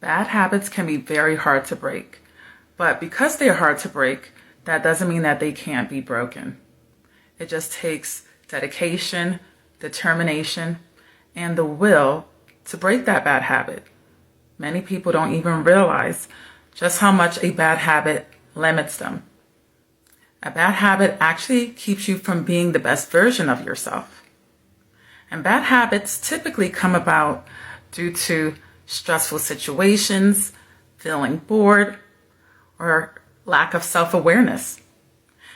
Bad habits can be very hard to break, but because they're hard to break, that doesn't mean that they can't be broken. It just takes dedication, determination, and the will to break that bad habit. Many people don't even realize just how much a bad habit limits them. A bad habit actually keeps you from being the best version of yourself. And bad habits typically come about due to stressful situations, feeling bored, or lack of self-awareness.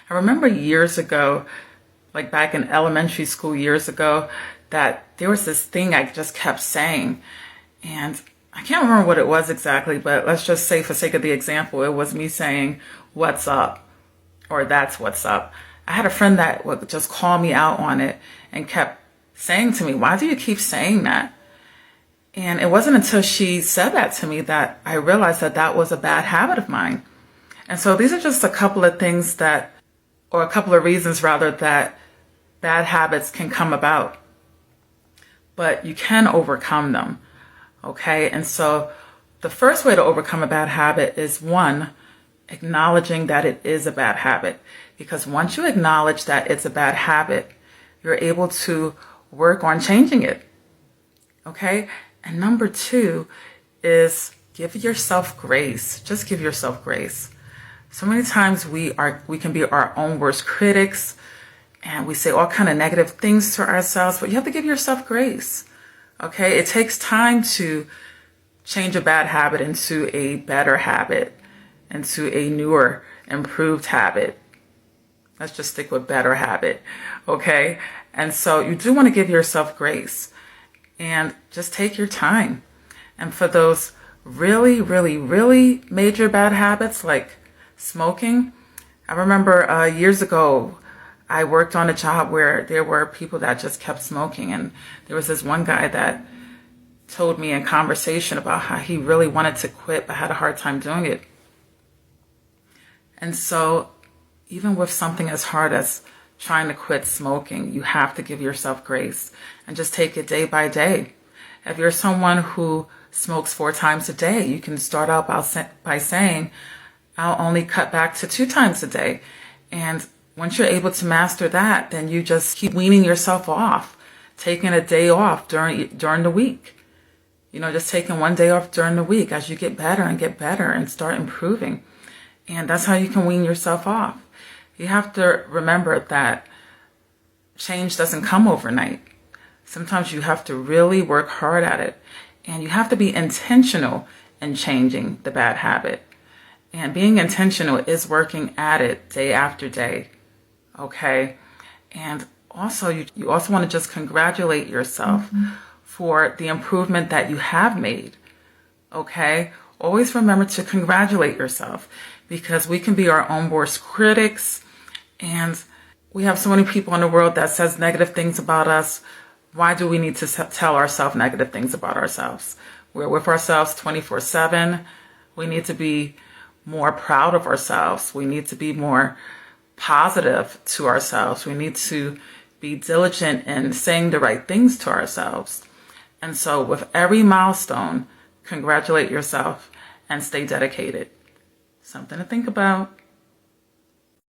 I remember years ago, like back in elementary school years ago, that there was this thing I just kept saying, and I can't remember what it was exactly, but let's just say for sake of the example, it was me saying, "What's up?" or "That's what's up." I had a friend that would just call me out on it and kept saying to me, "Why do you keep saying that?" And it wasn't until she said that to me that I realized that that was a bad habit of mine. And so these are just a couple of things that, or a couple of reasons rather, that bad habits can come about. But you can overcome them, okay? And so the first way to overcome a bad habit is, one, acknowledging that it is a bad habit. Because once you acknowledge that it's a bad habit, you're able to work on changing it, okay? And number two is give yourself grace. Just give yourself grace. So many times we can be our own worst critics, and we say all kind of negative things to ourselves, but you have to give yourself grace. Okay? It takes time to change a bad habit into a better habit, into a newer, improved habit. Let's just stick with better habit. Okay? And so you do want to give yourself grace. And just take your time. And for those really, really, really major bad habits like smoking, I remember years ago, I worked on a job where there were people that just kept smoking. And there was this one guy that told me in conversation about how he really wanted to quit, but had a hard time doing it. And so even with something as hard as trying to quit smoking, you have to give yourself grace and just take it day by day. If you're someone who smokes 4 times a day, you can start out by saying, "I'll only cut back to 2 times a day." And once you're able to master that, then you just keep weaning yourself off, taking a day off during the week. You know, just taking one day off during the week as you get better and start improving. And that's how you can wean yourself off. You have to remember that change doesn't come overnight. Sometimes you have to really work hard at it. And you have to be intentional in changing the bad habit. And being intentional is working at it day after day. Okay? And also, you also want to just congratulate yourself for the improvement that you have made. Okay? Always remember to congratulate yourself, because we can be our own worst critics. And we have so many people in the world that says negative things about us. Why do we need to tell ourselves negative things about ourselves? We're with ourselves 24/7. We need to be more proud of ourselves. We need to be more positive to ourselves. We need to be diligent in saying the right things to ourselves. And so with every milestone, congratulate yourself and stay dedicated. Something to think about.